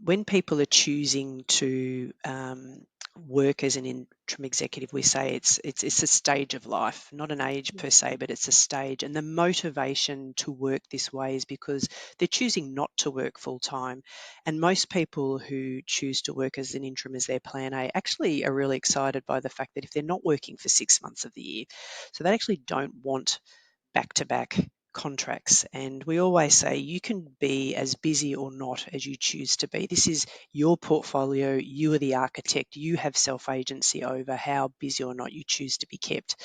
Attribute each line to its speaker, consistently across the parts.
Speaker 1: when people are choosing to work as an interim executive, we say it's a stage of life, not an age per se, but it's a stage. And the motivation to work this way is because they're choosing not to work full time. And most people who choose to work as an interim as their plan A actually are really excited by the fact that if they're not working for 6 months of the year, so they actually don't want back-to-back contracts. And we always say you can be as busy or not as you choose to be. This is your portfolio. You are the architect. You have self-agency over how busy or not you choose to be kept.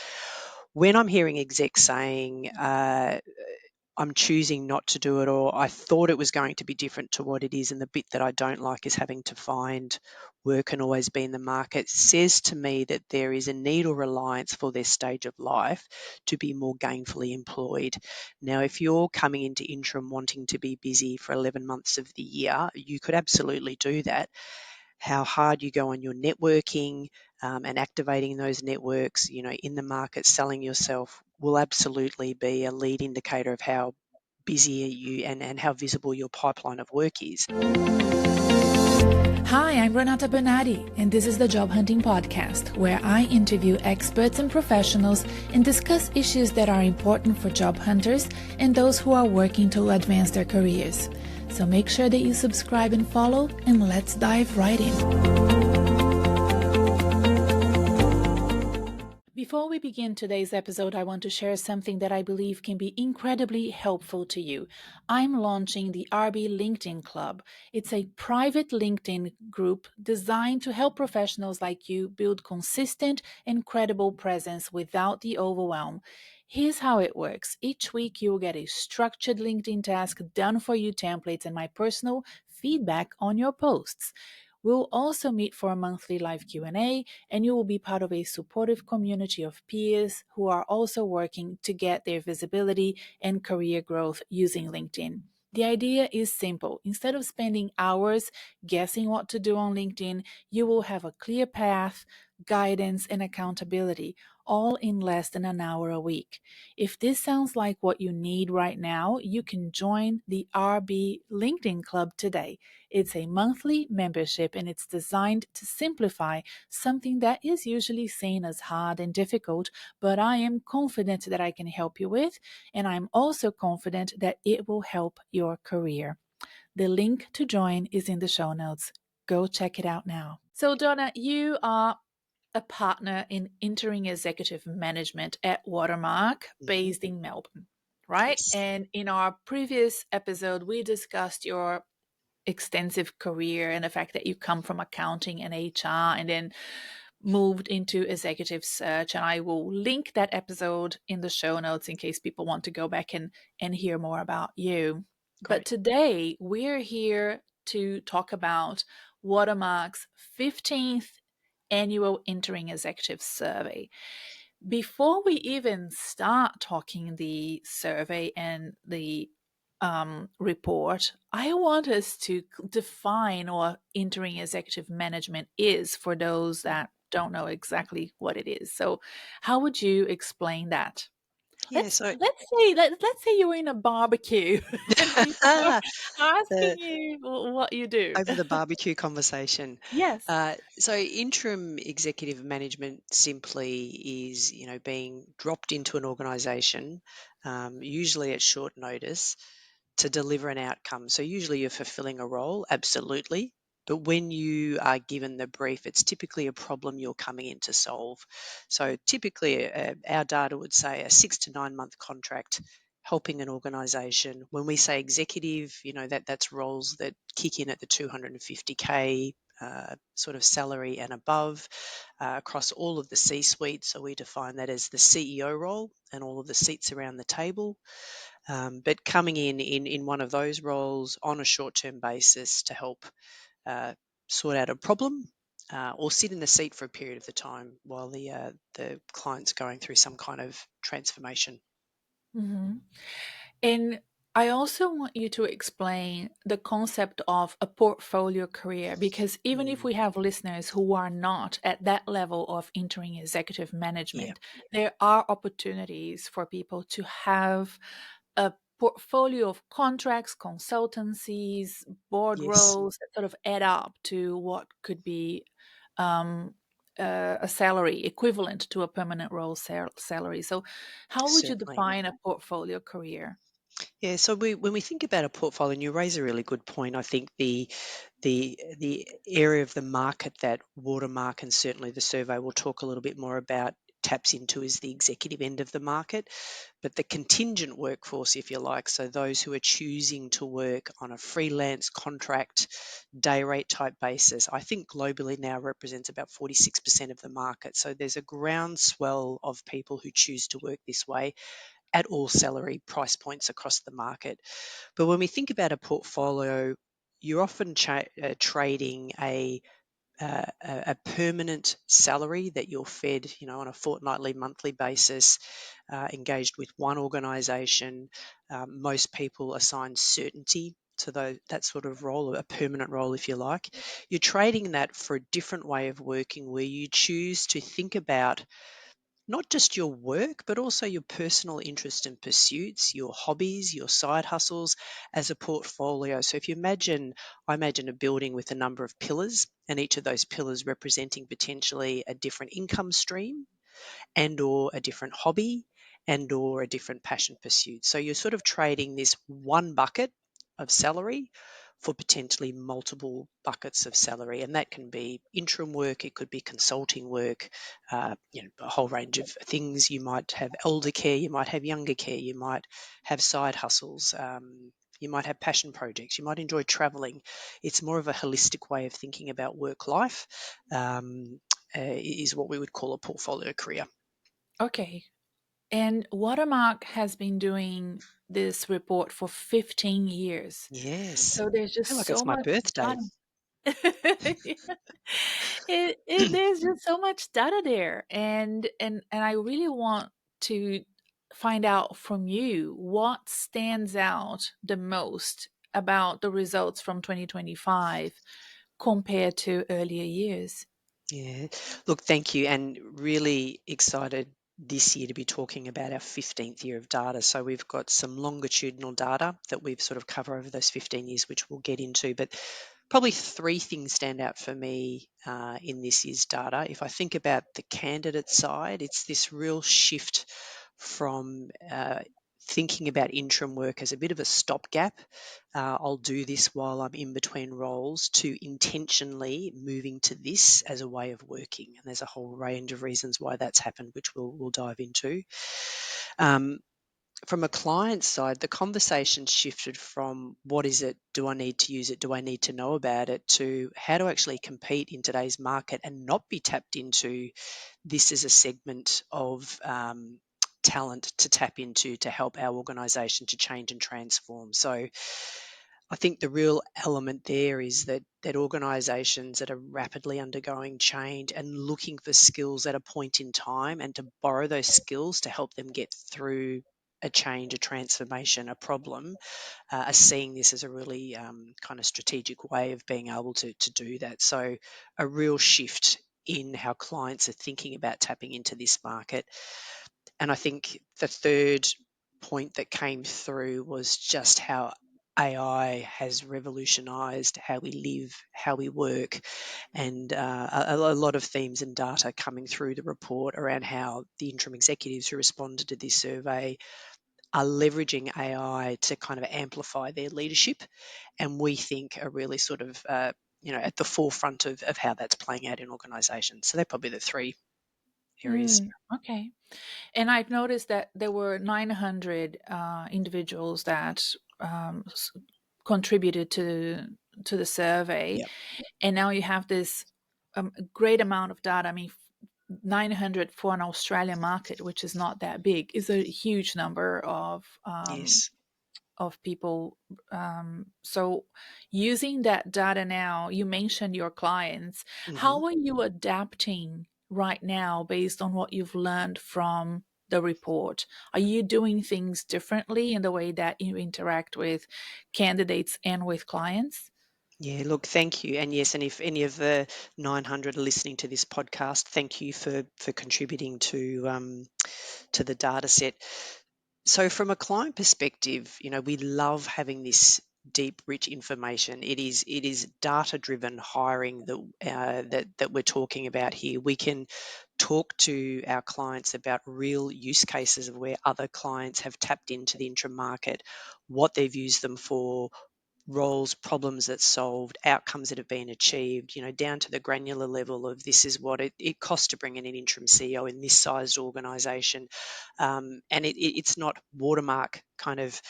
Speaker 1: When I'm hearing execs saying, I'm choosing not to do it, or I thought it was going to be different to what it is, and the bit that I don't like is having to find work and always be in the market, says to me that there is a need or reliance for their stage of life to be more gainfully employed. Now, if you're coming into interim wanting to be busy for 11 months of the year, you could absolutely do that. How hard you go on your networking and activating those networks, in the market, selling yourself will absolutely be a lead indicator of how busy are you and how visible your pipeline of work is.
Speaker 2: Hi, I'm Renata Bernardi, and this is the Job Hunting Podcast, where I interview experts and professionals and discuss issues that are important for job hunters and those who are working to advance their careers. So make sure that you subscribe and follow, and let's dive right in. Before we begin today's episode, I want to share something that I believe can be incredibly helpful to you. I'm launching the RB LinkedIn Club. It's a private LinkedIn group designed to help professionals like you build consistent and credible presence without the overwhelm. Here's how it works. Each week, you will get a structured LinkedIn task, done for you templates, and my personal feedback on your posts. We'll also meet for a monthly live Q&A, and you will be part of a supportive community of peers who are also working to get their visibility and career growth using LinkedIn. The idea is simple. Instead of spending hours guessing what to do on LinkedIn, you will have a clear path, guidance, and accountability, all in less than an hour a week. If this sounds like what you need right now, you can join the RB LinkedIn Club today. It's a monthly membership, and it's designed to simplify something that is usually seen as hard and difficult, but I am confident that I can help you with, and I'm also confident that it will help your career. The link to join is in the show notes. Go check it out now. So, Donna, you are a partner in Interim Executive Management at Watermark, based in Melbourne, right?
Speaker 1: Yes.
Speaker 2: And in our previous episode, we discussed your extensive career and the fact that you come from accounting and HR and then moved into executive search. And I will link that episode in the show notes in case people want to go back and hear more about you.
Speaker 1: Great.
Speaker 2: But today we're here to talk about Watermark's 15th Annual Interim Executive Survey. Before we even start talking the survey and the report, I want us to define what interim executive management is for those that don't know exactly what it is. So how would you explain that?
Speaker 1: Yeah,
Speaker 2: Let's say you're in a barbecue and people are asking you what you do.
Speaker 1: over the barbecue conversation.
Speaker 2: Yes.
Speaker 1: So interim executive management simply is, being dropped into an organisation, usually at short notice, to deliver an outcome. So usually you're fulfilling a role, absolutely. But when you are given the brief, it's typically a problem you're coming in to solve. So typically our data would say a 6 to 9 month contract helping an organisation. When we say executive, that's roles that kick in at the 250K sort of salary and above across all of the C-suite. So we define that as the CEO role and all of the seats around the table. But coming in one of those roles on a short-term basis to help sort out a problem or sit in the seat for a period of the time while the client's going through some kind of transformation.
Speaker 2: Mm-hmm. And I also want you to explain the concept of a portfolio career, because even if we have listeners who are not at that level of interim executive management, there are opportunities for people to have a portfolio of contracts, consultancies, board
Speaker 1: Yes,
Speaker 2: roles that sort of add up to what could be um, a salary equivalent to a permanent role salary. So, how would you
Speaker 1: certainly.
Speaker 2: define a portfolio career?
Speaker 1: Yeah, so when we think about a portfolio, and you raise a really good point, I think the area of the market that Watermark and certainly the survey will talk a little bit more about taps into is the executive end of the market, but the contingent workforce, if you like, so those who are choosing to work on a freelance contract day rate type basis, I think globally now represents about 46% of the market. So there's a groundswell of people who choose to work this way at all salary price points across the market. But when we think about a portfolio, you're often trading a permanent salary that you're fed, on a fortnightly, monthly basis, engaged with one organisation. Most people assign certainty to that sort of role, a permanent role, if you like. You're trading that for a different way of working where you choose to think about not just your work, but also your personal interests and pursuits, your hobbies, your side hustles as a portfolio. So if you imagine, I imagine a building with a number of pillars, and each of those pillars representing potentially a different income stream and or a different hobby and or a different passion pursuit. So you're sort of trading this one bucket of salary for potentially multiple buckets of salary, and that can be interim work, it could be consulting work, a whole range of things. You might have elder care, you might have younger care, you might have side hustles, you might have passion projects, you might enjoy traveling. It's more of a holistic way of thinking about work life, is what we would call a portfolio career.
Speaker 2: Okay. And Watermark has been doing this report for 15 years.
Speaker 1: Yes.
Speaker 2: So there's
Speaker 1: I feel
Speaker 2: just
Speaker 1: like
Speaker 2: so
Speaker 1: it's my
Speaker 2: much
Speaker 1: birthday.
Speaker 2: data. There's just so much data there. And I really want to find out from you what stands out the most about the results from 2025 compared to earlier years.
Speaker 1: Yeah. Look, thank you. And really excited this year to be talking about our 15th year of data. So we've got some longitudinal data that we've sort of covered over those 15 years, which we'll get into. But probably three things stand out for me in this year's data. If I think about the candidate side, it's this real shift from thinking about interim work as a bit of a stopgap. I'll do this while I'm in between roles, to intentionally moving to this as a way of working. And there's a whole range of reasons why that's happened, which we'll dive into. Um, from a client side, the conversation shifted from what is it, do I need to use it, do I need to know about it, to how to actually compete in today's market and not be tapped into this as a segment of talent to tap into to help our organisation to change and transform. So I think the real element there is that organisations that are rapidly undergoing change and looking for skills at a point in time and to borrow those skills to help them get through a change, a transformation, a problem, are seeing this as a really kind of strategic way of being able to do that. So a real shift in how clients are thinking about tapping into this market. And I think the third point that came through was just how AI has revolutionized how we live, how we work, and a lot of themes and data coming through the report around how the interim executives who responded to this survey are leveraging AI to kind of amplify their leadership. And we think are really sort of, at the forefront of how that's playing out in organizations. So they're probably the three areas.
Speaker 2: Okay. And I've noticed that there were 900 individuals that contributed to the survey,
Speaker 1: Yeah.
Speaker 2: and now you have this great amount of data. I mean, 900 for an Australian market, which is not that big, is a huge number
Speaker 1: Yes.
Speaker 2: of people. So, using that data now, you mentioned your clients.
Speaker 1: Hmm.
Speaker 2: How are you adapting right now based on what you've learned from the report? Are you doing things differently in the way that you interact with candidates and with clients?
Speaker 1: Yeah, look, thank you. And yes, and if any of the 900 are listening to this podcast, thank you for contributing to the data set. So from a client perspective, we love having this deep, rich information. It is data-driven hiring that we're talking about here. We can talk to our clients about real use cases of where other clients have tapped into the interim market, what they've used them for, roles, problems that's solved, outcomes that have been achieved, down to the granular level of this is what it costs to bring in an interim CEO in this sized organization. And it's not Watermark kind of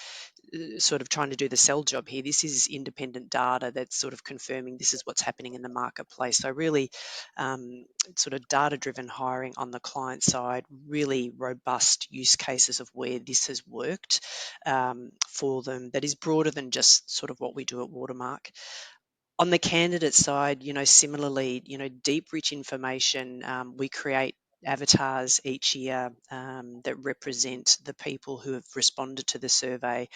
Speaker 1: sort of trying to do the sell job here. This is independent data that's sort of confirming this is what's happening in the marketplace. So really sort of data-driven hiring on the client side, really robust use cases of where this has worked for them that is broader than just sort of what we do at Watermark. On the candidate side, similarly, deep, rich information. We create avatars each year that represent the people who have responded to the survey.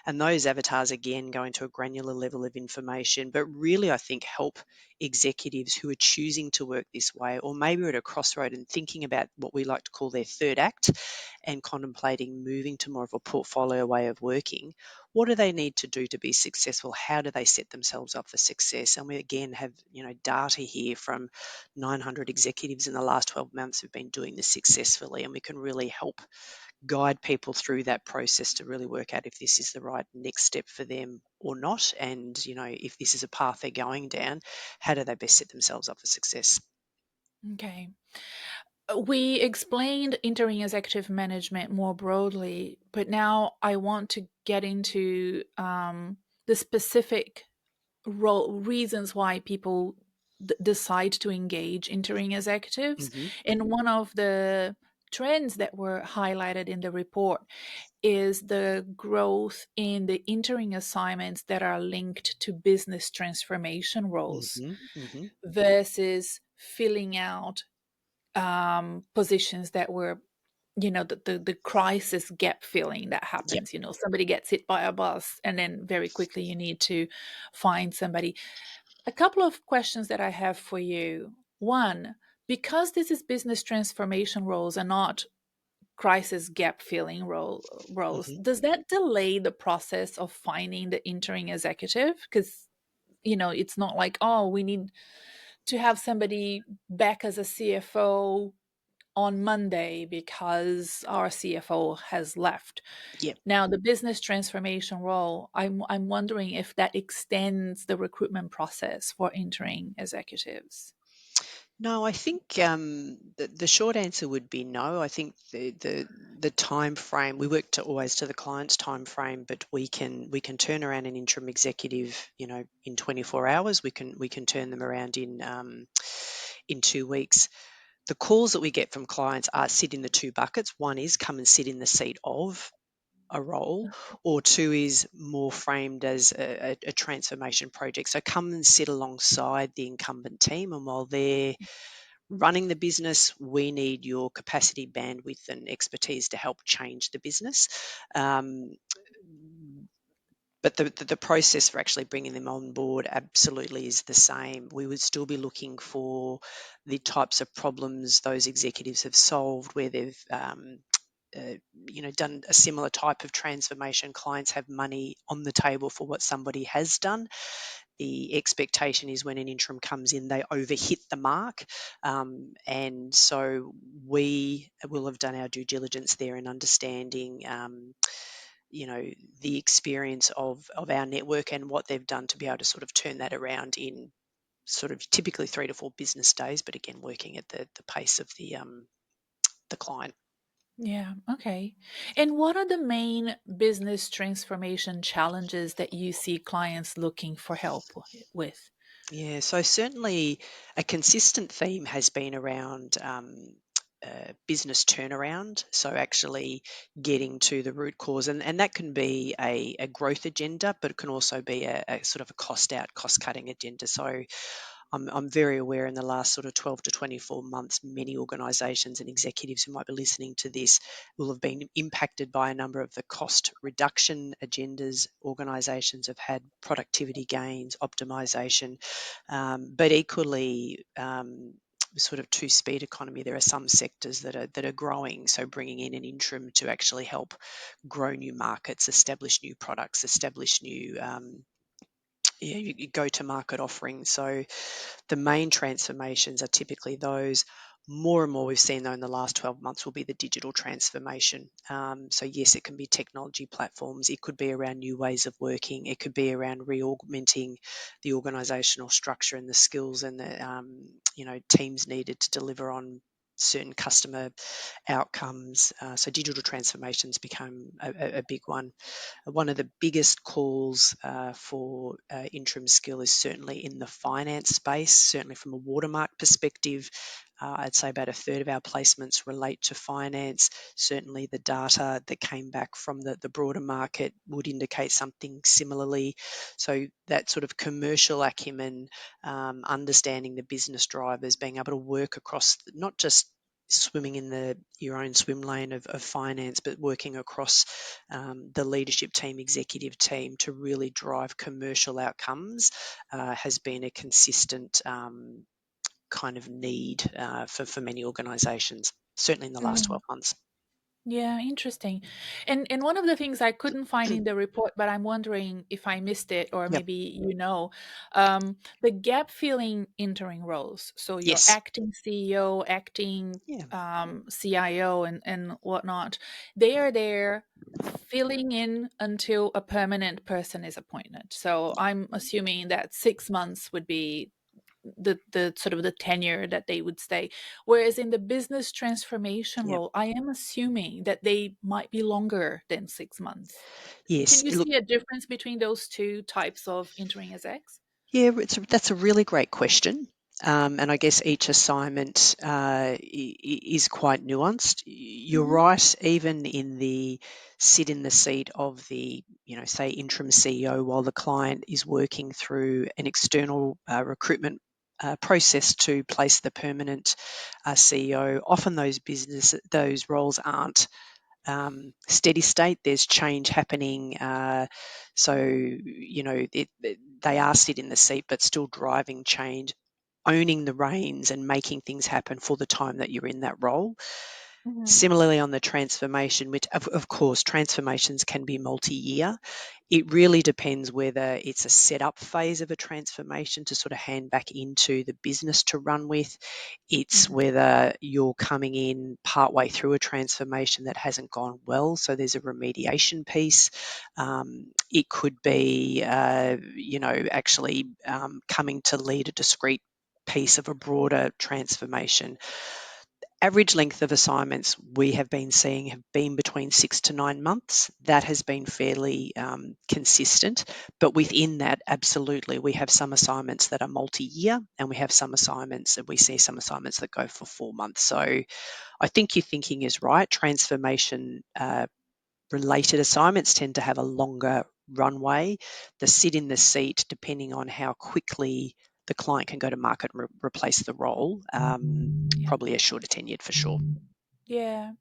Speaker 1: And those avatars, again, go into a granular level of information, but really, I think, help executives who are choosing to work this way, or maybe are at a crossroad and thinking about what we like to call their third act and contemplating moving to more of a portfolio way of working. What do they need to do to be successful? How do they set themselves up for success? And we again have data here from 900 executives in the last 12 months who've been doing this successfully, and we can really help guide people through that process to really work out if this is the right next step for them or not, and if this is a path they're going down, how do they best set themselves up for success?
Speaker 2: Okay. We explained interim executive management more broadly, but now I want to get into the specific reasons why people decide to engage interim executives.
Speaker 1: Hmm.
Speaker 2: And one of the trends that were highlighted in the report is the growth in the interim assignments that are linked to business transformation roles
Speaker 1: Hmm. Hmm.
Speaker 2: versus filling out positions that were, the crisis gap filling that
Speaker 1: Yep.
Speaker 2: happens. Somebody gets hit by a bus and then very quickly you need to find somebody. A couple of questions that I have for you. One, because this is business transformation roles and not crisis gap filling roles,
Speaker 1: Hmm.
Speaker 2: does that delay the process of finding the interim executive? Because it's not like, oh, we need to have somebody back as a CFO on Monday because our CFO has left.
Speaker 1: Yep.
Speaker 2: Now, the business transformation role, I'm wondering if that extends the recruitment process for interim executives.
Speaker 1: No, I think the short answer would be no. I think the time frame, we work to always to the client's time frame, but we can turn around an interim executive, in 24 hours. We can turn them around in 2 weeks. The calls that we get from clients are sit in the two buckets. One is come and sit in the seat of a role, or two is more framed as a transformation project. So come and sit alongside the incumbent team, and while they're running the business, we need your capacity, bandwidth, and expertise to help change the business. Um, but the process for actually bringing them on board absolutely is the same. We would still be looking for the types of problems those executives have solved, where they've uh, done a similar type of transformation. Clients have money on the table for what somebody has done. The expectation is when an interim comes in, they overhit the mark. And so we will have done our due diligence there in understanding, the experience of our network and what they've done to be able to sort of turn that around in sort of typically 3 to 4 business days, but again, working at the pace of the client.
Speaker 2: Yeah, okay. And what are the main business transformation challenges that you see clients looking for help with?
Speaker 1: Yeah, so certainly a consistent theme has been around business turnaround. So actually getting to the root cause, and that can be a growth agenda, but it can also be a sort of a cost out, cost cutting agenda. So I'm very aware in the last sort of 12 to 24 months, many organisations and executives who might be listening to this will have been impacted by a number of the cost reduction agendas. Organisations have had productivity gains, optimisation, but equally sort of two-speed economy. There are some sectors that are growing, so bringing in an interim to actually help grow new markets, establish new products, establish new you go-to-market offerings. So the main transformations are typically those. More and more we've seen though in the last 12 months will be the digital transformation. So yes, it can be technology platforms. It could be around new ways of working. It could be around re-augmenting the organisational structure and the skills and the teams needed to deliver on certain customer outcomes. So digital transformations become a big one. One of the biggest calls for interim skill is certainly in the finance space, certainly from a Watermark perspective. I'd say about a third of our placements relate to finance. Certainly the data that came back from the broader market would indicate something similarly. So that sort of commercial acumen, understanding the business drivers, being able to work across not just swimming in your own swim lane of finance, but working across the leadership team, executive team to really drive commercial outcomes has been a consistent kind of need for many organisations, certainly in the last 12 months.
Speaker 2: Yeah, interesting. And one of the things I couldn't find in the report, but I'm wondering if I missed it or
Speaker 1: Yep.
Speaker 2: maybe the gap filling interim roles. So your
Speaker 1: Yes.
Speaker 2: acting CEO, acting
Speaker 1: Yeah.
Speaker 2: CIO and whatnot, they are there filling in until a permanent person is appointed. So I'm assuming that 6 months would be the sort of the tenure that they would stay, whereas in the business transformation
Speaker 1: Yep.
Speaker 2: role I am assuming that they might be longer than 6 months. Can
Speaker 1: Yes.
Speaker 2: you
Speaker 1: Look,
Speaker 2: see a difference between those two types of interim execs?
Speaker 1: yeah, that's a really great question. And I guess each assignment is quite nuanced. You're
Speaker 2: Hmm.
Speaker 1: right, even sit in the seat of the, say, interim CEO while the client is working through an external recruitment process to place the permanent CEO. Often those roles aren't steady state. There's change happening. They are sit in the seat, but still driving change, owning the reins and making things happen for the time that you're in that role.
Speaker 2: Hmm.
Speaker 1: Similarly, on the transformation, which of course transformations can be multi-year, it really depends whether it's a setup phase of a transformation to sort of hand back into the business to run with. It's
Speaker 2: Hmm.
Speaker 1: whether you're coming in partway through a transformation that hasn't gone well, so there's a remediation piece. It could be, actually coming to lead a discrete piece of a broader transformation. Average length of assignments we have been seeing have been between 6 to 9 months. That has been fairly consistent, but within that, absolutely, we have some assignments that are multi-year, and we have some assignments, and we see some assignments that go for 4 months. So I think your thinking is right. Transformation related assignments tend to have a longer runway. The sit in the seat, depending on how quickly the client can go to market and replace the role,
Speaker 2: Yeah.
Speaker 1: probably a shorter tenured for sure.
Speaker 2: Yeah.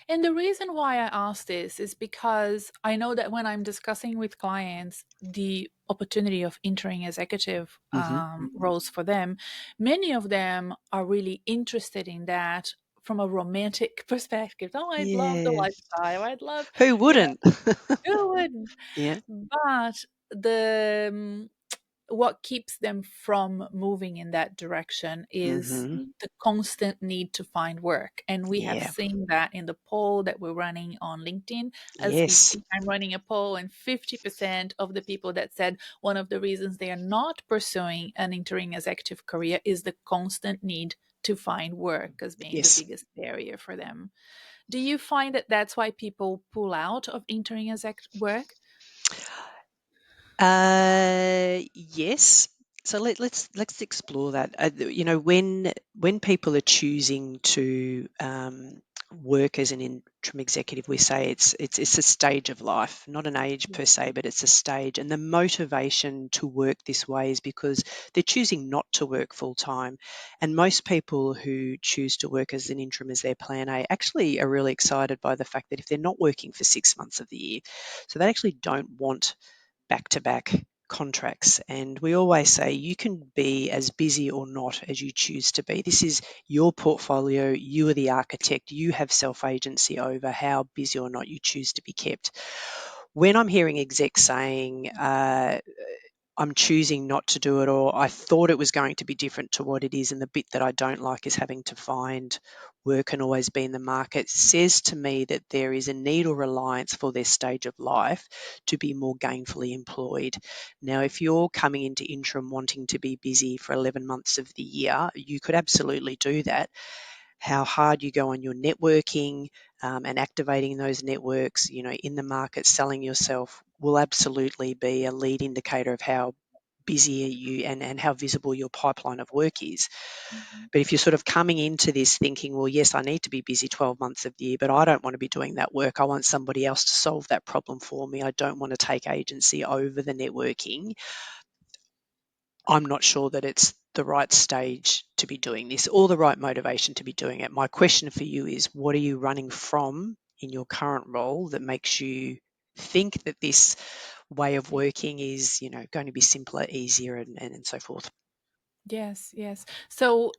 Speaker 2: And the reason why I ask this is because I know that when I'm discussing with clients the opportunity of entering executive
Speaker 1: Hmm.
Speaker 2: roles for them, many of them are really interested in that from a romantic perspective. Oh, I'd love the
Speaker 1: Yeah.
Speaker 2: lifestyle. I'd love,
Speaker 1: Who
Speaker 2: you know,
Speaker 1: wouldn't?
Speaker 2: who wouldn't?
Speaker 1: Yeah.
Speaker 2: But the what keeps them from moving in that direction is
Speaker 1: Hmm.
Speaker 2: the constant need to find work. And we have
Speaker 1: Yeah.
Speaker 2: seen that in the poll that we're running on LinkedIn. As we
Speaker 1: Yes.
Speaker 2: speak, I'm running a poll, and 50% of the people that said one of the reasons they are not pursuing an interim executive career is the constant need to find work as being the
Speaker 1: Yes.
Speaker 2: biggest barrier for them. Do you find that that's why people pull out of interim exec work?
Speaker 1: Yes. So let's explore that. When people are choosing to work as an interim executive, we say it's a stage of life, not an age per se, but it's a stage. And the motivation to work this way is because they're choosing not to work full time. And most people who choose to work as an interim as their plan A actually are really excited by the fact that if they're not working for 6 months of the year, so they actually don't want back to back contracts. And we always say you can be as busy or not as you choose to be. This is your portfolio. You are the architect. You have self-agency over how busy or not you choose to be kept. When I'm hearing execs saying, I'm choosing not to do it, or I thought it was going to be different to what it is, and the bit that I don't like is having to find work and always be in the market, says to me that there is a need or reliance for their stage of life to be more gainfully employed. Now, if you're coming into interim wanting to be busy for 11 months of the year, you could absolutely do that. How hard you go on your networking, and activating those networks, in the market, selling yourself, will absolutely be a lead indicator of how busy you and how visible your pipeline of work is.
Speaker 2: Mhm.
Speaker 1: But if you're sort of coming into this thinking, well, yes, I need to be busy 12 months of the year, but I don't want to be doing that work. I want somebody else to solve that problem for me. I don't want to take agency over the networking. I'm not sure that it's the right stage to be doing this or the right motivation to be doing it. My question for you is, what are you running from in your current role that makes you think that this way of working is, going to be simpler, easier, and so forth?
Speaker 2: Yes, yes. So,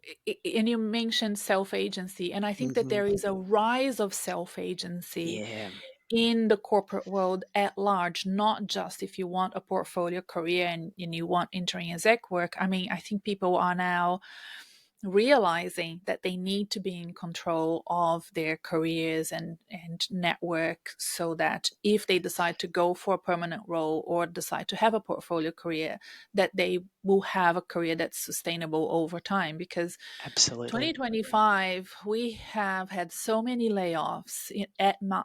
Speaker 2: and you mentioned self-agency, and I think that
Speaker 1: Hmm.
Speaker 2: there is a rise of self-agency
Speaker 1: Yeah,
Speaker 2: in the corporate world at large, not just if you want a portfolio career and you want interim exec work. I mean, I think people are now realizing that they need to be in control of their careers and network, so that if they decide to go for a permanent role or decide to have a portfolio career, that they will have a career that's sustainable over time. Because
Speaker 1: absolutely.
Speaker 2: 2025, we have had so many layoffs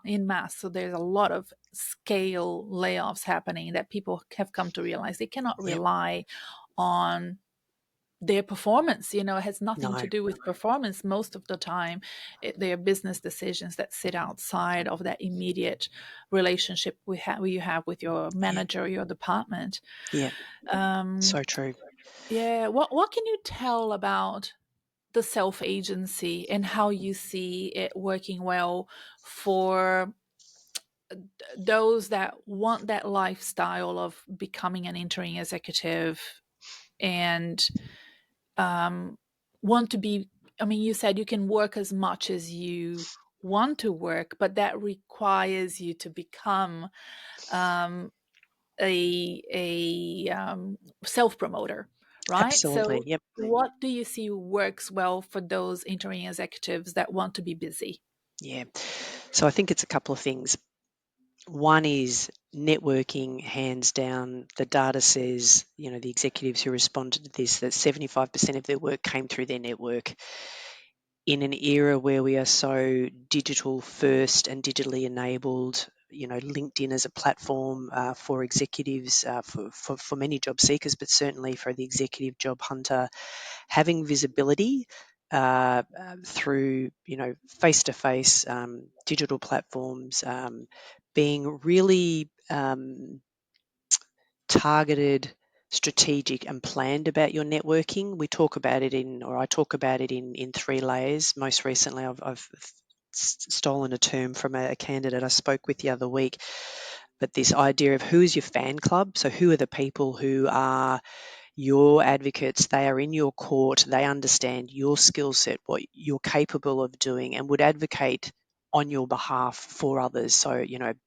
Speaker 2: in mass. So there's a lot of scale layoffs happening that people have come to realize they cannot
Speaker 1: Yep.
Speaker 2: rely on their performance. It has nothing
Speaker 1: No.
Speaker 2: to do with performance most of the time. They are business decisions that sit outside of that immediate relationship you have with your
Speaker 1: Yeah.
Speaker 2: manager or your department.
Speaker 1: Yeah.
Speaker 2: um,
Speaker 1: So true.
Speaker 2: yeah, what can you tell about the self agency and how you see it working well for those that want that lifestyle of becoming an interim executive and um, want to be? I mean, you said you can work as much as you want to work, but that requires you to become um, a self promoter, right?
Speaker 1: Absolutely.
Speaker 2: So,
Speaker 1: Yep.
Speaker 2: what do you see works well for those interim executives that want to be busy?
Speaker 1: Yeah. So I think it's a couple of things. One is networking, hands down. The data says, the executives who responded to this, that 75% of their work came through their network. In an era where we are so digital first and digitally enabled, LinkedIn as a platform for executives, for many job seekers, but certainly for the executive job hunter, having visibility through, face-to-face digital platforms, being really targeted, strategic, and planned about your networking. We talk about it or I talk about it in three layers. Most recently, I've stolen a term from a candidate I spoke with the other week, but this idea of who is your fan club. So who are the people who are your advocates? They are in your court, they understand your skill set, what you're capable of doing, and would advocate on your behalf for others. So,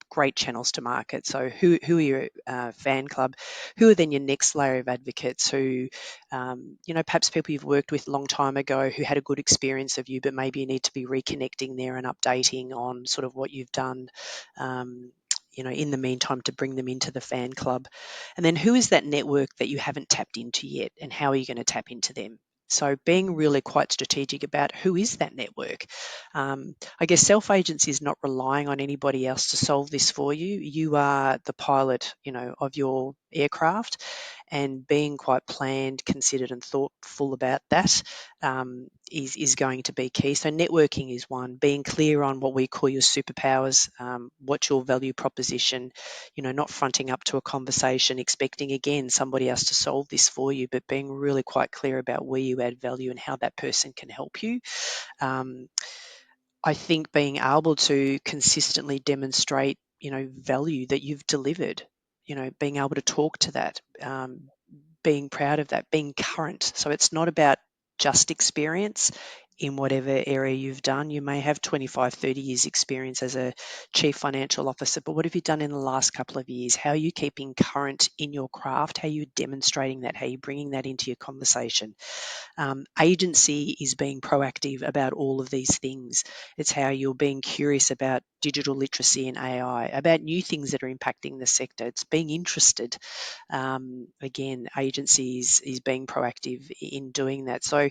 Speaker 1: great channels to market. So who are your fan club? Who are then your next layer of advocates who, perhaps people you've worked with a long time ago who had a good experience of you, but maybe you need to be reconnecting there and updating on sort of what you've done, in the meantime, to bring them into the fan club. And then who is that network that you haven't tapped into yet, and how are you going to tap into them? So being really quite strategic about who is that network. I guess self-agency is not relying on anybody else to solve this for you. You are the pilot, of your aircraft, and being quite planned, considered, and thoughtful about that is going to be key. So networking is one. Being clear on what we call your superpowers, what's your value proposition. Not fronting up to a conversation expecting again somebody else to solve this for you, but being really quite clear about where you add value and how that person can help you. Um, I think being able to consistently demonstrate, value that you've delivered. being able to talk to that, being proud of that, being current. So it's not about just experience in whatever area you've done. You may have 25, 30 years experience as a chief financial officer, but what have you done in the last couple of years? How are you keeping current in your craft? How are you demonstrating that? How are you bringing that into your conversation? Agency is being proactive about all of these things. It's how you're being curious about digital literacy and AI, about new things that are impacting the sector. It's being interested. Again, agency is being proactive in doing that. So,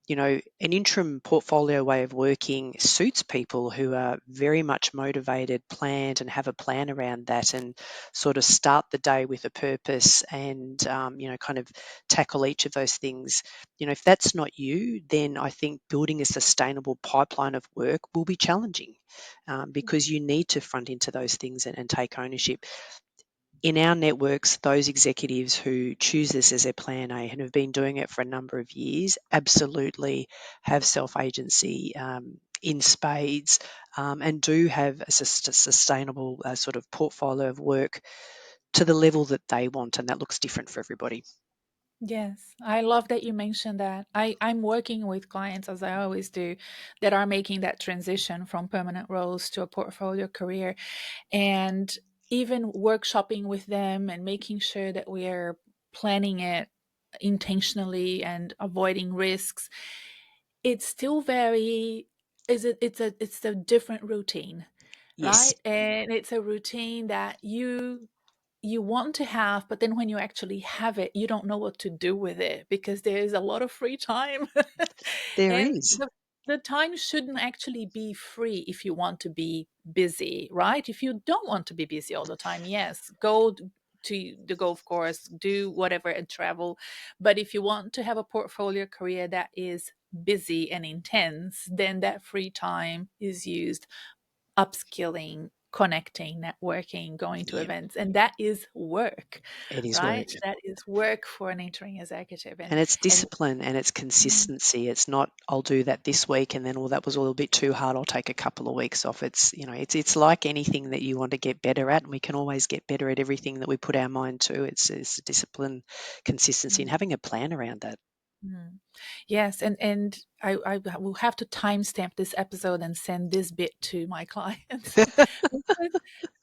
Speaker 1: an interim portfolio way of working suits people who are very much motivated, planned, and have a plan around that, and sort of start the day with a purpose and, kind of tackle each of those things. If that's not you, then I think building a sustainable pipeline of work will be challenging, because you need to front into those things and take ownership. In our networks, those executives who choose this as their plan A and have been doing it for a number of years absolutely have self agency in spades, and do have a sustainable sort of portfolio of work to the level that they want, and that looks different for everybody.
Speaker 2: Yes, I love that you mentioned that. I'm working with clients, as I always do, that are making that transition from permanent roles to a portfolio career, and even workshopping with them and making sure that we're planning it intentionally and avoiding risks. It's still very it's a different routine,
Speaker 1: Yes,
Speaker 2: right? And it's a routine that you want to have, but then when you actually have it, you don't know what to do with it because there's a lot of free time.
Speaker 1: there
Speaker 2: And
Speaker 1: is.
Speaker 2: the time shouldn't actually be free if you want to be busy, right? If you don't want to be busy all the time, yes, to the golf course, do whatever and travel. But if you want to have a portfolio career that is busy and intense, then that free time is used upskilling, connecting, networking, going to
Speaker 1: Yeah,
Speaker 2: events. And that is work,
Speaker 1: it is work.
Speaker 2: right? That is work for an interim executive.
Speaker 1: And it's
Speaker 2: And
Speaker 1: discipline and it's
Speaker 2: mm,
Speaker 1: consistency. It's not, I'll do that this week and then, well, that was a little bit too hard. I'll take a couple of weeks off. It's like anything that you want to get better at, and we can always get better at everything that we put our mind to. It's discipline, consistency, and
Speaker 2: mm,
Speaker 1: having a plan around that.
Speaker 2: mm. Yes, and I will have to timestamp this episode and send this bit to my clients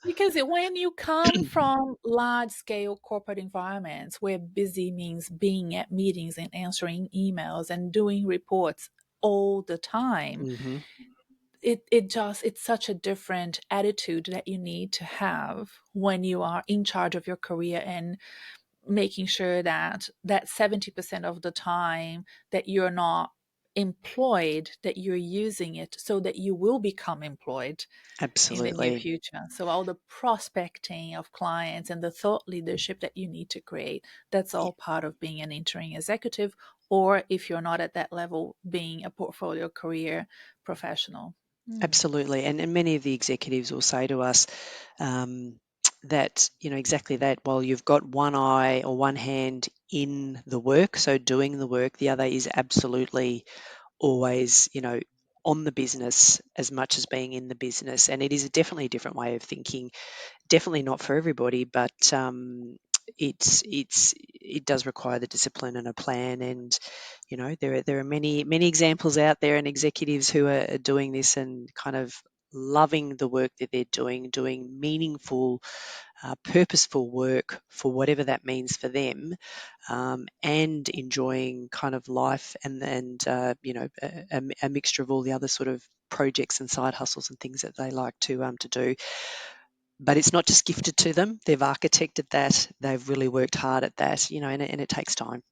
Speaker 2: because when you come from large scale corporate environments where busy means being at meetings and answering emails and doing reports all the time,
Speaker 1: Hmm.
Speaker 2: it's such a different attitude that you need to have when you are in charge of your career and making sure that 70% of the time that you're not employed, that you're using it so that you will become employed in the near
Speaker 1: Absolutely.
Speaker 2: future. So all the prospecting of clients and the thought leadership that you need to create, that's all part of being an interim executive, or if you're not at that level, being a portfolio career professional. Mm.
Speaker 1: Absolutely. And many of the executives will say to us, um, that, exactly that, while you've got one eye or one hand in the work, so doing the work, the other is absolutely always, on the business as much as being in the business. And it is definitely a different way of thinking. Definitely not for everybody, but it does require the discipline and a plan. And there are many examples out there and executives who are doing this and kind of loving the work that they're doing meaningful, purposeful work for whatever that means for them, and enjoying kind of life and a mixture of all the other sort of projects and side hustles and things that they like to do. But it's not just gifted to them. They've architected that. They've really worked hard at that, and it takes time.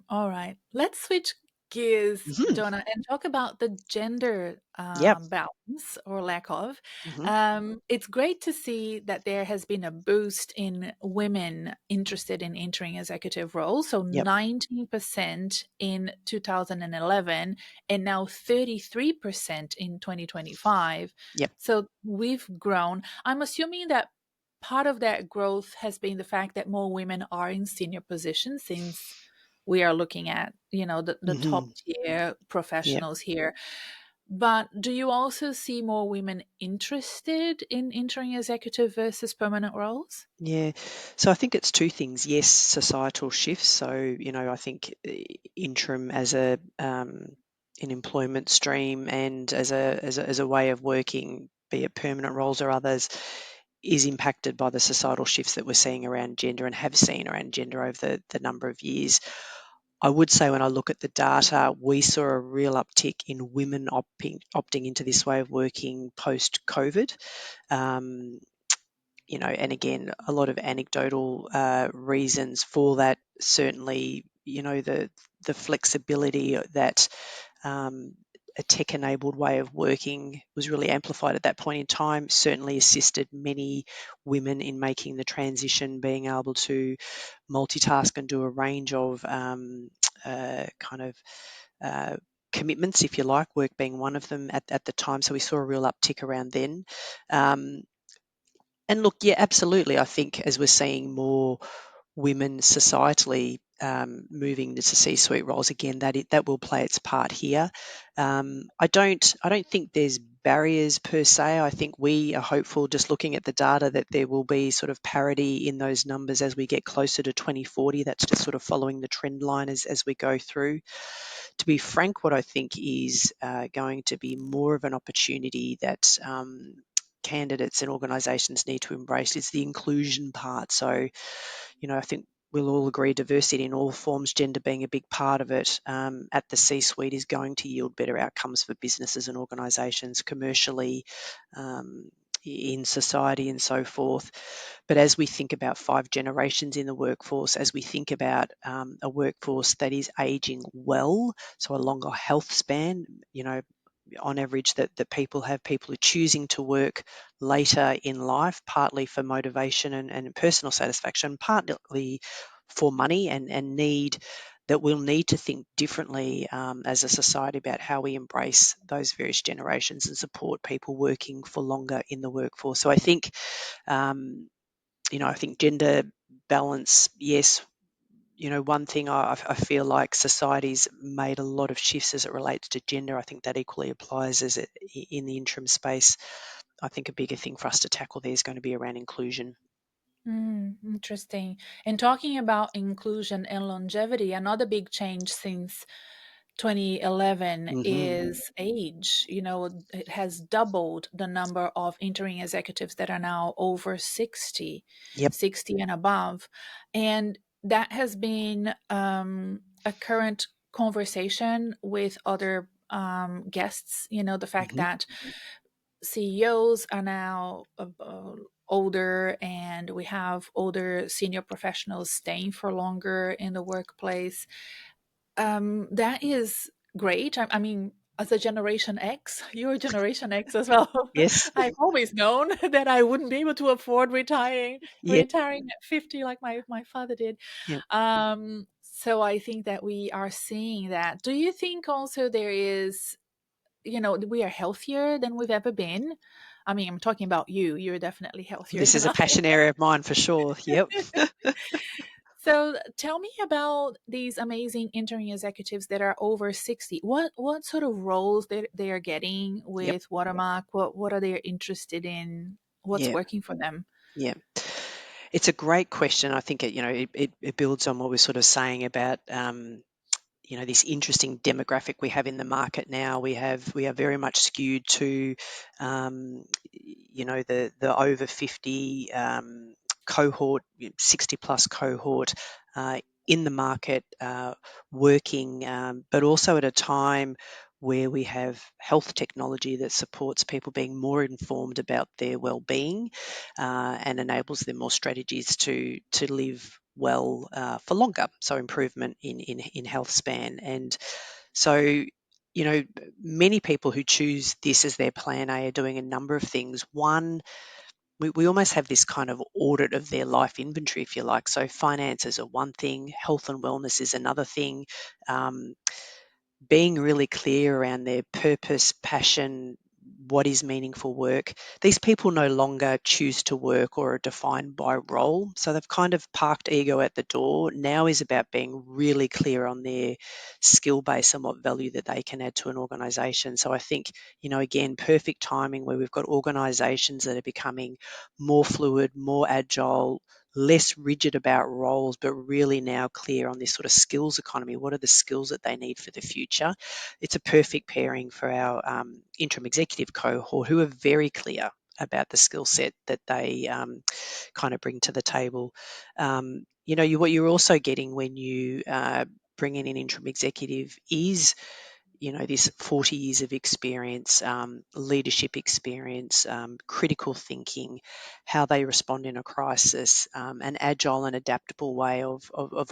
Speaker 2: All right. Let's switch gears,
Speaker 1: Hmm.
Speaker 2: Donna, and talk about the gender
Speaker 1: Yep.
Speaker 2: balance or lack of.
Speaker 1: Hmm.
Speaker 2: It's great to see that there has been a boost in women interested in entering executive roles. So
Speaker 1: Yep.
Speaker 2: 19% in 2011 and now 33% in 2025.
Speaker 1: Yep.
Speaker 2: So we've grown. I'm assuming that part of that growth has been the fact that more women are in senior positions since we are looking at the top
Speaker 1: Hmm.
Speaker 2: tier
Speaker 1: Yep.
Speaker 2: professionals here. But do you also see more women interested in interim executive versus permanent roles?
Speaker 1: Yeah. So I think it's two things. Yes, societal shifts. So, I think interim as an employment stream and as a way of working, be it permanent roles or others, is impacted by the societal shifts that we're seeing around gender and have seen around gender over the number of years. I would say when I look at the data, we saw a real uptick in women opting into this way of working post COVID. Um, and again, a lot of anecdotal reasons for that. Certainly, the flexibility that a tech-enabled way of working was really amplified at that point in time. Certainly assisted many women in making the transition, being able to multitask and do a range of kind of uh, commitments, if you like, work being one of them at the time. So we saw a real uptick around then. Um, and look, yeah, absolutely. I think as we're seeing more women societally moving into C-suite roles, again, that will play its part here. I don't think there's barriers per se. I think we are hopeful, just looking at the data, that there will be sort of parity in those numbers as we get closer to 2040. That's just sort of following the trend line as we go through. To be frank, what I think is going to be more of an opportunity that candidates and organisations need to embrace is the inclusion part. So, I think we'll all agree diversity in all forms, gender being a big part of it, at the C-suite is going to yield better outcomes for businesses and organisations commercially, in society and so forth. But as we think about 5 generations in the workforce, as we think about a workforce that is aging well, so a longer health span, on average that people are choosing to work later in life, partly for motivation and personal satisfaction, partly for money and need, that we'll need to think differently as a society about how we embrace those various generations and support people working for longer in the workforce. So um, I think gender balance, yes. One thing I feel like society's made a lot of shifts as it relates to gender. I think that equally applies in the interim space. I think a bigger thing for us to tackle there is going to be around inclusion.
Speaker 2: Interesting. And talking about inclusion and longevity, another big change since 2011
Speaker 1: Hmm.
Speaker 2: is age. It has doubled the number of interim executives that are now over 60,
Speaker 1: Yep.
Speaker 2: 60 and above. And that has been a current conversation with other guests. The fact
Speaker 1: Hmm.
Speaker 2: that CEOs are now older, and we have older senior professionals staying for longer in the workplace. That is great. I mean, as a Generation X, you're Generation X as well.
Speaker 1: Yes.
Speaker 2: I've always known that I wouldn't be able to afford
Speaker 1: Yeah.
Speaker 2: retiring at 50 like my father did.
Speaker 1: Yeah.
Speaker 2: So I think that we are seeing that. Do you think also there is, we are healthier than we've ever been? I mean, I'm talking about you. You're definitely healthier
Speaker 1: This
Speaker 2: than
Speaker 1: is a
Speaker 2: I.
Speaker 1: passion area of mine for sure. Yep.
Speaker 2: So tell me about these amazing interim executives that are over 60. What sort of roles they are getting
Speaker 1: Yep.
Speaker 2: with Watermark? What are they interested in? What's
Speaker 1: Yeah.
Speaker 2: working for them?
Speaker 1: Yeah. It's a great question. I think it builds on what we're sort of saying about this interesting demographic we have in the market now. We are very much skewed to the over 50 cohort, 60 plus cohort in the market, working, but also at a time where we have health technology that supports people being more informed about their well-being, and enables them more strategies to live well for longer. So improvement in health span. And so, many people who choose this as their plan A are doing a number of things. One, we almost have this kind of audit of their life inventory, if you like. So finances are one thing, health and wellness is another thing. Um, Being really clear around their purpose, passion, what is meaningful work. These people no longer choose to work or are defined by role. So they've kind of parked ego at the door. Now is about being really clear on their skill base and what value that they can add to an organization. So I think, again, perfect timing where we've got organizations that are becoming more fluid, more agile, less rigid about roles, but really now clear on this sort of skills economy. What are the skills that they need for the future? It's a perfect pairing for our interim executive cohort who are very clear about the skill set that they kind of bring to the table. What you're also getting when you bring in an interim executive is this 40 years of experience, leadership experience, critical thinking, how they respond in a crisis, an agile and adaptable way of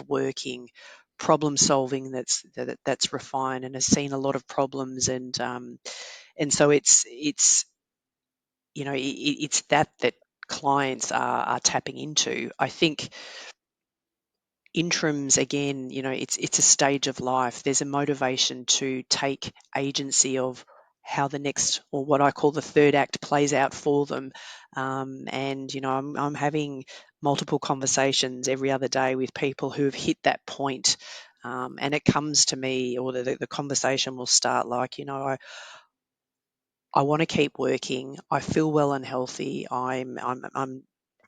Speaker 1: working, problem solving that's refined and has seen a lot of problems, and so it's that clients are tapping into. I think interims, again, it's a stage of life. There's a motivation to take agency of how the next, or what I call the third act, plays out for them. And I'm having multiple conversations every other day with people who have hit that point. And it comes to me, or the conversation will start like, I want to keep working. I feel well and healthy. I'm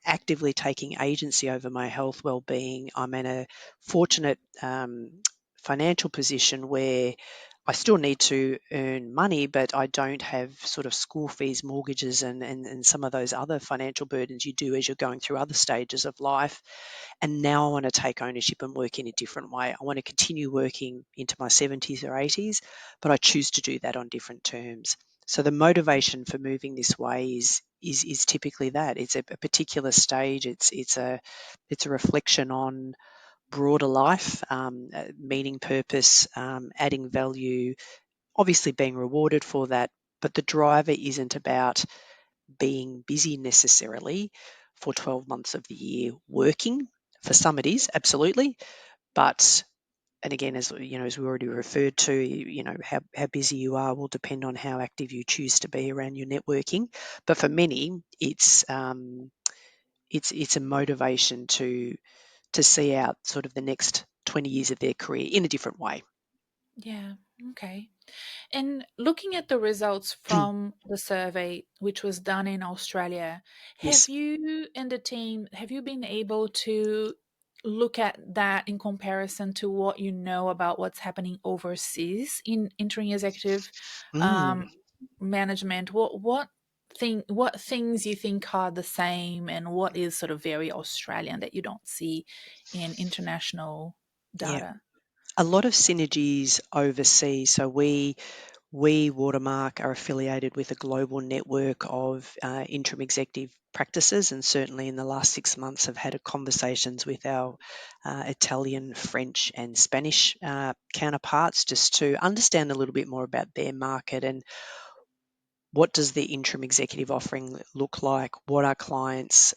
Speaker 1: actively taking agency over my health well-being. I'm in a fortunate financial position where I still need to earn money, but I don't have sort of school fees, mortgages, and some of those other financial burdens you do as you're going through other stages of life. And now I want to take ownership and work in a different way. I want to continue working into my 70s or 80s, but I choose to do that on different terms. So the motivation for moving this way is typically that it's a particular stage. It's a reflection on broader life, meaning, purpose, adding value, obviously being rewarded for that. But the driver isn't about being busy necessarily for 12 months of the year working. For some it is, absolutely. But and again, as as we already referred to, how busy you are will depend on how active you choose to be around your networking. But for many, it's a motivation to see out sort of the next 20 years of their career in a different way.
Speaker 2: Yeah. Okay. And looking at the results from the survey, which was done in Australia, have
Speaker 1: Yes.
Speaker 2: you and the team, have you been able to look at that in comparison to what you know about what's happening overseas in interim executive
Speaker 1: Mm.
Speaker 2: um, management? What things you think are the same, and what is sort of very Australian that you don't see in international
Speaker 1: Yeah.
Speaker 2: data?
Speaker 1: A lot of synergies overseas. So we Watermark are affiliated with a global network of interim executive practices, and certainly in the last 6 months have had conversations with our Italian, French, and Spanish counterparts just to understand a little bit more about their market and what does the interim executive offering look like. What are clients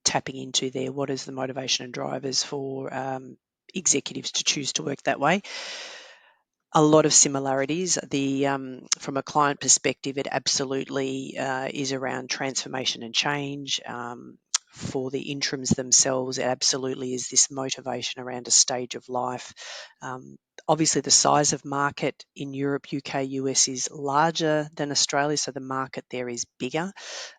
Speaker 1: tapping into there? What is the motivation and drivers for executives to choose to work that way? A lot of similarities. From a client perspective, it absolutely is around transformation and change. For the interims themselves, it absolutely is this motivation around a stage of life. Um, Obviously, the size of market in Europe, UK, US is larger than Australia, so the market there is bigger.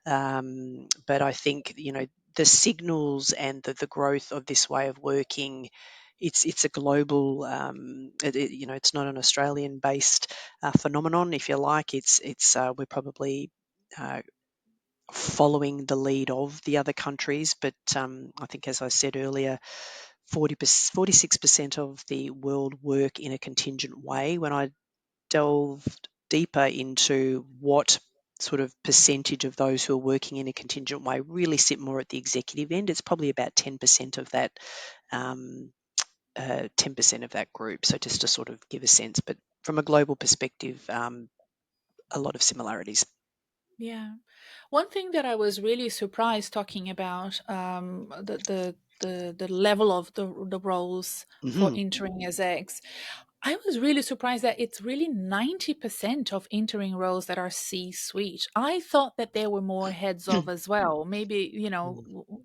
Speaker 1: But I think the signals and the growth of this way of working, it's a global, it's not an Australian based phenomenon, if you like. It's we're probably uh, following the lead of the other countries, but I think, as I said earlier, 46% of the world work in a contingent way. When I delved deeper into what sort of percentage of those who are working in a contingent way really sit more at the executive end, it's probably about 10% of that. 10% of that group. So just to sort of give a sense, but from a global perspective, a lot of similarities.
Speaker 2: Yeah. One thing that I was really surprised talking about the level of the roles for
Speaker 1: Hmm.
Speaker 2: interim execs. I was really surprised that it's really 90% of interim roles that are C-suite. I thought that there were more heads of as well. Maybe,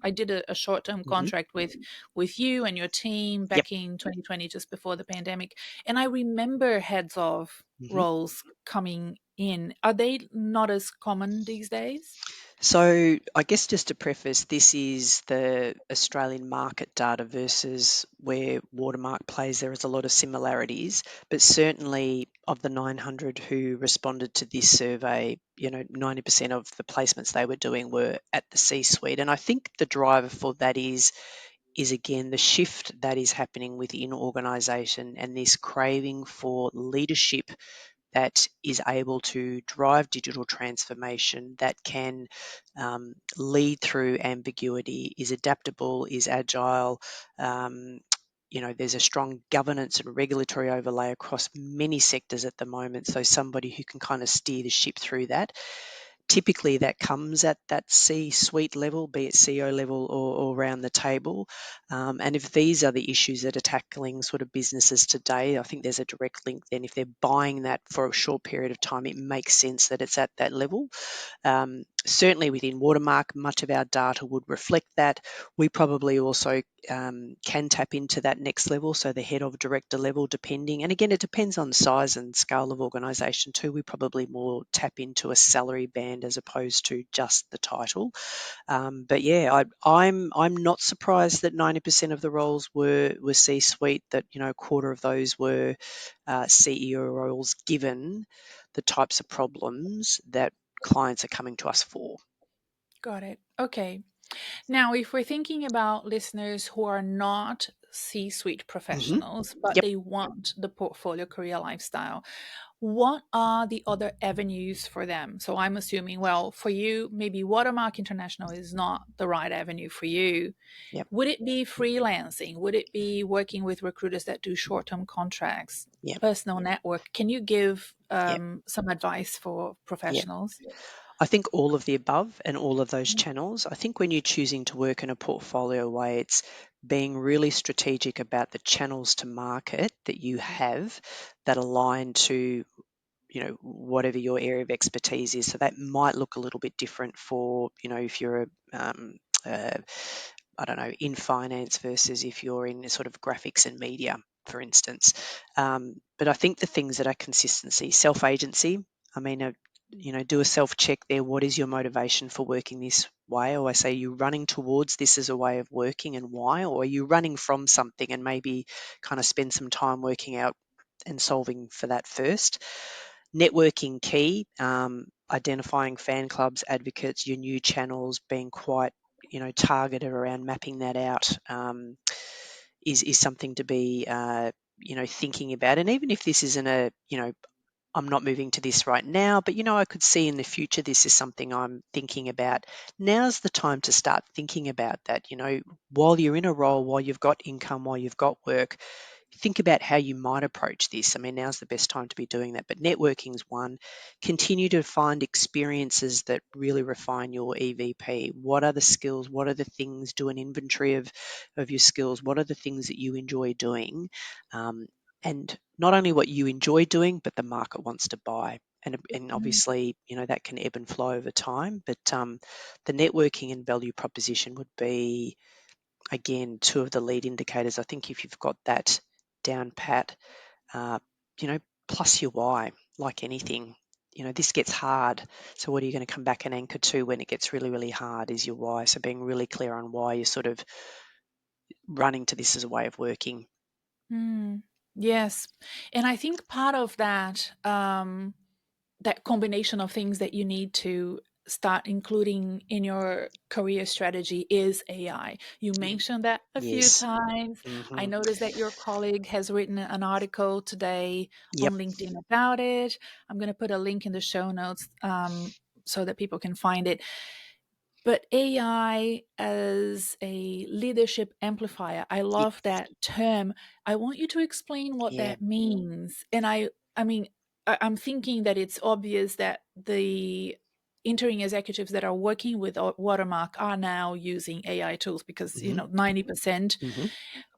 Speaker 2: I did a short-term
Speaker 1: Mm-hmm.
Speaker 2: contract with you and your team
Speaker 1: Yep.
Speaker 2: back in 2020, just before the pandemic. And I remember heads of
Speaker 1: Mm-hmm.
Speaker 2: roles coming in. Are they not as common these days?
Speaker 1: So, I guess just to preface, this is the Australian market data versus where Watermark plays. There is a lot of similarities, but certainly of the 900 who responded to this survey, 90% of the placements they were doing were at the C-suite. And I think the driver for that is again the shift that is happening within organisation and this craving for leadership that is able to drive digital transformation, that can lead through ambiguity, is adaptable, is agile. Um, there's a strong governance and regulatory overlay across many sectors at the moment. So somebody who can kind of steer the ship through that. Typically, that comes at that C-suite level, be it CEO level or around the table. And if these are the issues that are tackling sort of businesses today, I think there's a direct link then. If they're buying that for a short period of time, it makes sense that it's at that level. Certainly within Watermark, much of our data would reflect that. We probably also can tap into that next level, so the head of director level, depending. And again, it depends on size and scale of organisation too. We probably more tap into a salary band as opposed to just the title. But yeah, I'm not surprised that 90% of the roles were C-suite. That a quarter of those were CEO roles, given the types of problems that clients are coming to us for.
Speaker 2: Got it. Okay. Now, if we're thinking about listeners who are not C-suite
Speaker 1: Hmm.
Speaker 2: professionals, but
Speaker 1: Yep.
Speaker 2: they want the portfolio career lifestyle, what are the other avenues for them? So I'm assuming, well, for you, maybe Watermark International is not the right avenue for you.
Speaker 1: Yep.
Speaker 2: Would it be freelancing? Would it be working with recruiters that do short-term contracts?
Speaker 1: Yep.
Speaker 2: Personal network? Can you give
Speaker 1: Yep.
Speaker 2: some advice for
Speaker 1: Yep.
Speaker 2: professionals?
Speaker 1: I think all of the above and all of those channels. I think when you're choosing to work in a portfolio way, it's being really strategic about the channels to market that you have that align to whatever your area of expertise is. So that might look a little bit different for if you're uh, I don't know, in finance versus if you're in sort of graphics and media, for instance. But I think the things that are consistency, self-agency. I mean, do a self-check there. What is your motivation for working this way? Or I say, you running towards this as a way of working, and why? Or are you running from something and maybe kind of spend some time working out and solving for that first? Networking key, identifying fan clubs, advocates, your new channels, being quite targeted around mapping that out, is something to be thinking about. And even if this isn't I'm not moving to this right now, but I could see in the future this is something I'm thinking about. Now's the time to start thinking about that. While you're in a role, while you've got income, while you've got work, think about how you might approach this. I mean, now's the best time to be doing that. But networking is one. Continue to find experiences that really refine your EVP. What are the skills? What are the things? Do an inventory of your skills. What are the things that you enjoy doing? Um, and not only what you enjoy doing, but the market wants to buy. And
Speaker 2: Mm.
Speaker 1: obviously, that can ebb and flow over time. But the networking and value proposition would be, again, two of the lead indicators. I think if you've got that down pat, uh, you know, plus your why, like anything. This gets hard. So what are you going to come back and anchor to when it gets really, really hard is your why. So being really clear on why you're sort of running to this as a way of working.
Speaker 2: Mm. Yes. And I think part of that, that combination of things that you need to start including in your career strategy is AI. You
Speaker 1: Yeah.
Speaker 2: mentioned that a few
Speaker 1: Yes.
Speaker 2: times. I
Speaker 1: Hmm.
Speaker 2: noticed that your colleague has written an article today
Speaker 1: Yep.
Speaker 2: on LinkedIn about it. I'm going to put a link in the show notes so that people can find it. But AI as a leadership amplifier, I
Speaker 1: Yep.
Speaker 2: love that term. I want you to explain what
Speaker 1: Yeah.
Speaker 2: that means. And I mean, I'm thinking that it's obvious that the interim executives that are working with Watermark are now using AI tools because,
Speaker 1: Mm-hmm.
Speaker 2: 90%
Speaker 1: Mm-hmm.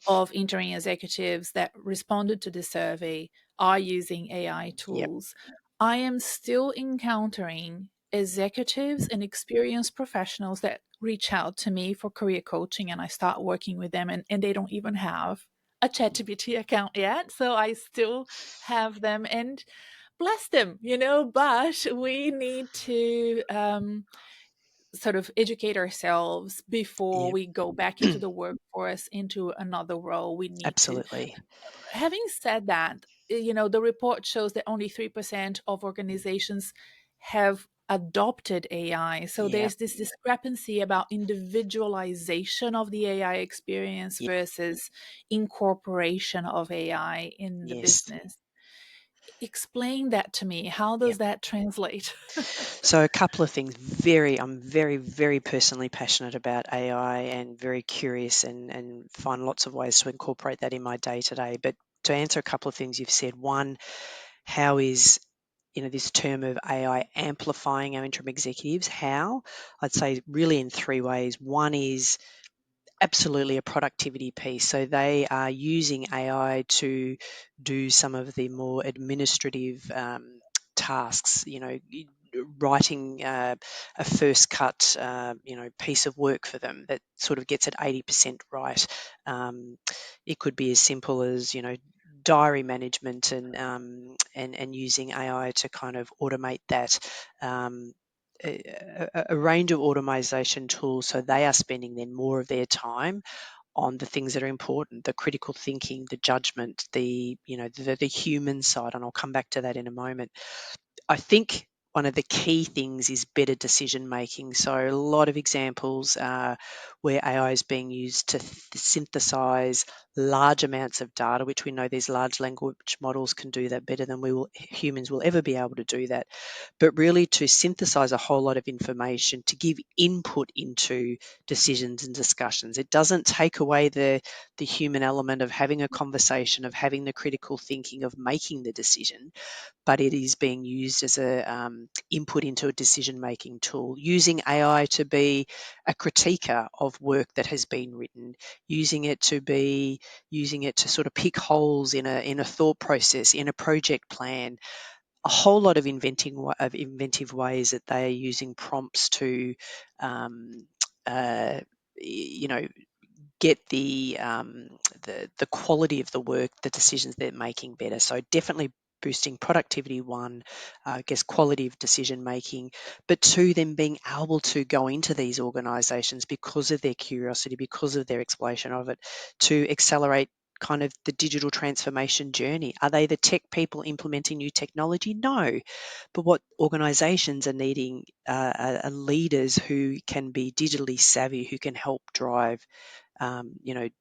Speaker 2: of interim executives that responded to the survey are using AI
Speaker 1: Yep.
Speaker 2: tools. I am still encountering executives and experienced professionals that reach out to me for career coaching, and I start working with them, and they don't even have a ChatGPT account yet. So I still have them, and bless them, but we need to sort of educate ourselves before
Speaker 1: Yep.
Speaker 2: we go back into the workforce, into another role. We need to.
Speaker 1: Absolutely.
Speaker 2: Having said that, the report shows that only 3% of organizations have adopted AI. So
Speaker 1: Yep.
Speaker 2: there's this discrepancy about individualization of the AI experience
Speaker 1: Yep.
Speaker 2: versus incorporation of AI in the
Speaker 1: Yes.
Speaker 2: business. Explain that to me. How does
Speaker 1: Yep.
Speaker 2: that translate?
Speaker 1: So a couple of things. I'm very, very personally passionate about AI and very curious and find lots of ways to incorporate that in my day to day. But to answer a couple of things you've said, one, how is this term of AI amplifying our interim executives? How? I'd say really in three ways. One is absolutely a productivity piece. So they are using AI to do some of the more administrative tasks, writing a first cut, piece of work for them that sort of gets it 80% right. It could be as simple as, diary management and using AI to kind of automate that. Um, a range of automation tools, so they are spending then more of their time on the things that are important, the critical thinking, the judgment, the human side, and I'll come back to that in a moment. I think one of the key things is better decision making. So a lot of examples where AI is being used to synthesize large amounts of data, which we know these large language models can do that better than humans will ever be able to do that. But really to synthesize a whole lot of information to give input into decisions and discussions. It doesn't take away the human element of having a conversation, of having the critical thinking, of making the decision, but it is being used as a input into a decision-making tool, using AI to be a critiquer of work that has been written, using it to sort of pick holes in a thought process, in a project plan, a whole lot of inventive ways that they are using prompts to um, uh, you know get the quality of the work, the decisions they're making better. So definitely boosting productivity, one, I guess quality of decision making, but two, them being able to go into these organisations because of their curiosity, because of their exploration of it, to accelerate kind of the digital transformation journey. Are they the tech people implementing new technology? No, but what organisations are needing are leaders who can be digitally savvy, who can help drive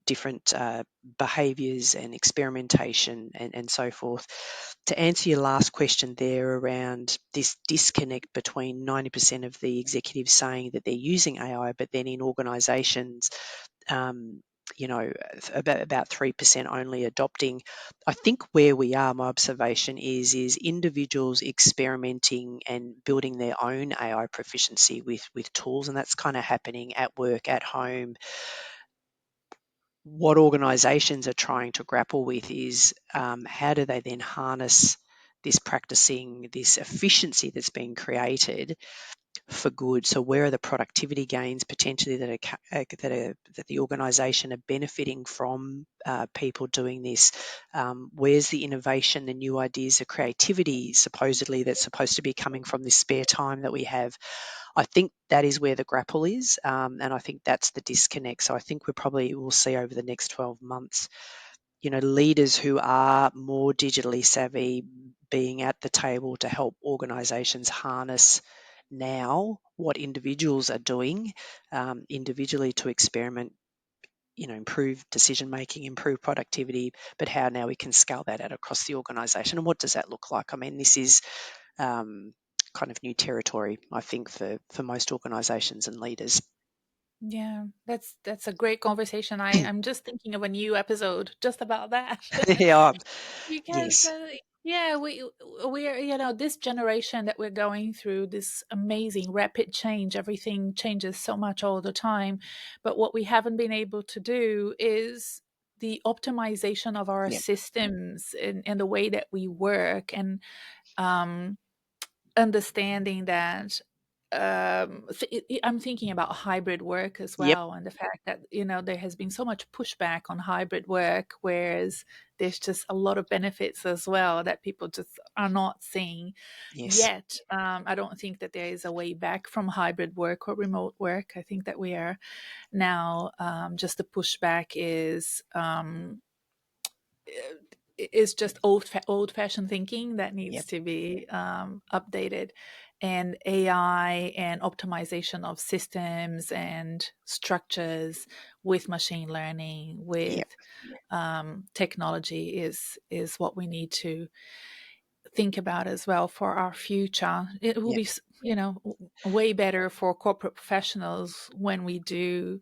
Speaker 1: different behaviours and experimentation and so forth. To answer your last question there around this disconnect between 90% of the executives saying that they're using AI, but then in organisations, um, about 3% only adopting. I think where we are, my observation is individuals experimenting and building their own AI proficiency with tools, and that's kind of happening at work, at home. What organisations are trying to grapple with is how do they then harness this practicing, this efficiency that's being created for good. So where are the productivity gains potentially that the organisation are benefiting from people doing this? Where's the innovation, the new ideas, the creativity supposedly that's supposed to be coming from this spare time that we have? I think that is where the grapple is, and I think that's the disconnect. So I think we'll see over the next 12 months, leaders who are more digitally savvy being at the table to help organisations harness now what individuals are doing individually to experiment, improve decision making, improve productivity, but how now we can scale that out across the organisation. And what does that look like? I mean, this is kind of new territory, I think, for most organisations and leaders.
Speaker 2: Yeah, that's a great conversation. I'm just thinking of a new episode just about that.
Speaker 1: Yeah,
Speaker 2: Because
Speaker 1: yes,
Speaker 2: yeah, we're this generation that we're going through this amazing rapid change. Everything changes so much all the time, but what we haven't been able to do is the optimization of our
Speaker 1: yeah,
Speaker 2: systems and the way that we work, and um, understanding that I'm thinking about hybrid work as
Speaker 1: yep,
Speaker 2: well, and the fact that there has been so much pushback on hybrid work, whereas there's just a lot of benefits as well that people just are not seeing
Speaker 1: yes,
Speaker 2: yet. I don't think that there is a way back from hybrid work or remote work. I think that we are now, just the pushback is just old fashioned thinking that needs
Speaker 1: yep,
Speaker 2: to be updated, and AI and optimization of systems and structures with machine learning, with
Speaker 1: yep,
Speaker 2: technology is what we need to think about as well for our future. It will
Speaker 1: yep,
Speaker 2: be way better for corporate professionals when we do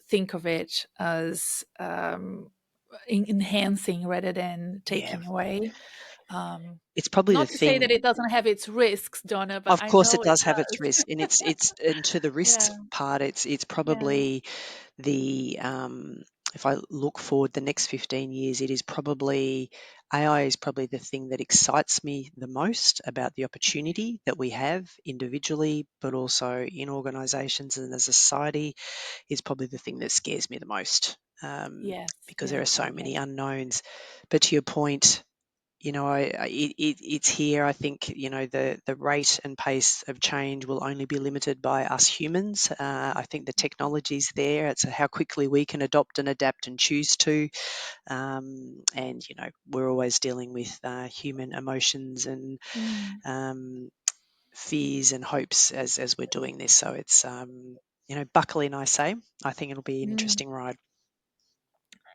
Speaker 2: think of it as enhancing rather than
Speaker 1: yeah.
Speaker 2: taking away. Um,
Speaker 1: It's probably the
Speaker 2: Not to say that
Speaker 1: thing.
Speaker 2: it doesn't have its risks, Donna, but
Speaker 1: Of
Speaker 2: I
Speaker 1: course, it
Speaker 2: know it
Speaker 1: does have its
Speaker 2: does.
Speaker 1: risk, and and to the
Speaker 2: Yeah,
Speaker 1: risks part, it's
Speaker 2: yeah,
Speaker 1: probably the if I look forward the next 15 years, it is probably AI is probably the thing that excites me the most about the opportunity that we have individually, but also in organisations and as a society, is probably the thing that scares me the most,
Speaker 2: yes,
Speaker 1: because there are
Speaker 2: yes,
Speaker 1: so many unknowns. But to your point, it's here. I think the rate and pace of change will only be limited by us humans. I think the technology's there. It's how quickly we can adopt and adapt and choose to. And we're always dealing with human emotions and
Speaker 2: mm,
Speaker 1: um, fears and hopes as we're doing this. So it's buckle in. I say. I think it'll be an
Speaker 2: mm.
Speaker 1: interesting ride.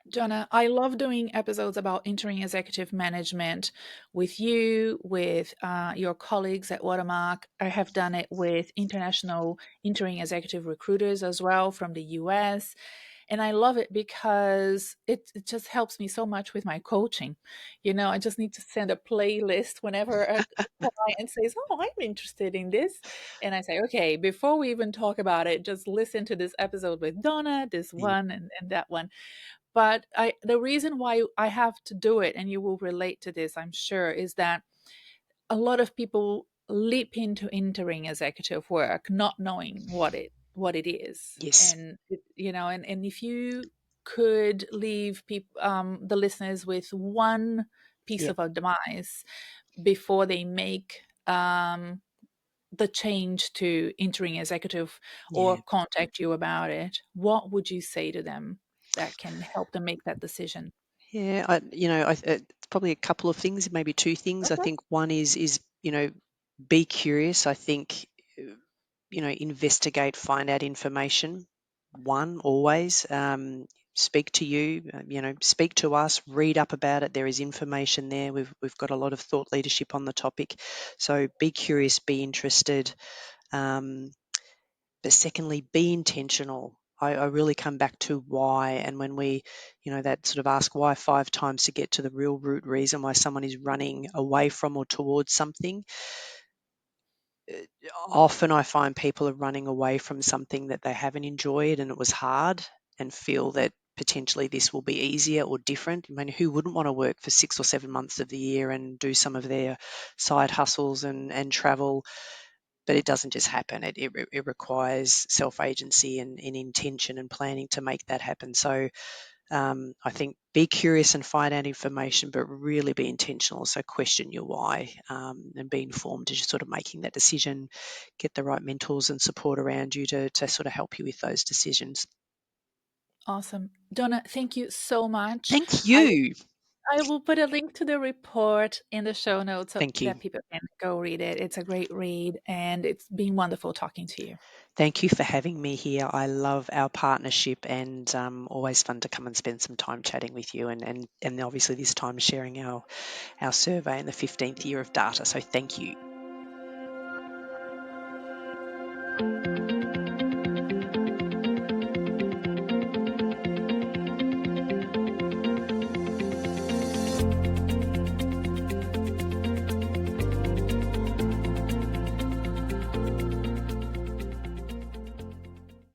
Speaker 2: Jonah, I love doing episodes about interim executive management with you, with your colleagues at Watermark. I have done it with international interim executive recruiters as well from the US. And I love it because it just helps me so much with my coaching. I just need to send a playlist whenever a client says, "Oh, I'm interested in this." And I say, "Okay, before we even talk about it, just listen to this episode with Donna, this
Speaker 1: Yeah,
Speaker 2: one and that one." But the reason why I have to do it, and you will relate to this, I'm sure, is that a lot of people leap into entering executive work not knowing what it is.
Speaker 1: yes.
Speaker 2: And and if you could leave people, the listeners, with one piece
Speaker 1: Yeah,
Speaker 2: of advice before they make the change to entering executive or
Speaker 1: yeah.
Speaker 2: contact you about it, what would you say to them that can help them make that decision?
Speaker 1: Yeah, it's probably a couple of things, maybe two things. I
Speaker 2: Okay.
Speaker 1: think one is be curious. I think investigate, find out information. One, always speak to you. Speak to us. Read up about it. There is information there. We've got a lot of thought leadership on the topic. So be curious, be interested. Um, but secondly, be intentional. I really come back to why. And when we, that sort of ask why 5 times to get to the real root reason why someone is running away from or towards something, uh, often I find people are running away from something that they haven't enjoyed and it was hard and feel that potentially this will be easier or different. I mean, who wouldn't want to work for 6 or 7 months of the year and do some of their side hustles and travel? But it doesn't just happen. It requires self agency and intention and planning to make that happen. So I think be curious and find out information, but really be intentional. So question your why and be informed as you're sort of making that decision. Get the right mentors and support around you to sort of help you with those decisions.
Speaker 2: Awesome. Donna, thank you so much.
Speaker 1: Thank
Speaker 2: I will,
Speaker 1: you.
Speaker 2: I will put a link to the report in the show notes so
Speaker 1: Thank you.
Speaker 2: that people can go read it. It's a great read, and it's been wonderful talking to you.
Speaker 1: Thank you for having me here. I love our partnership and always fun to come and spend some time chatting with you and obviously this time sharing our survey in the 15th year of data. So thank you.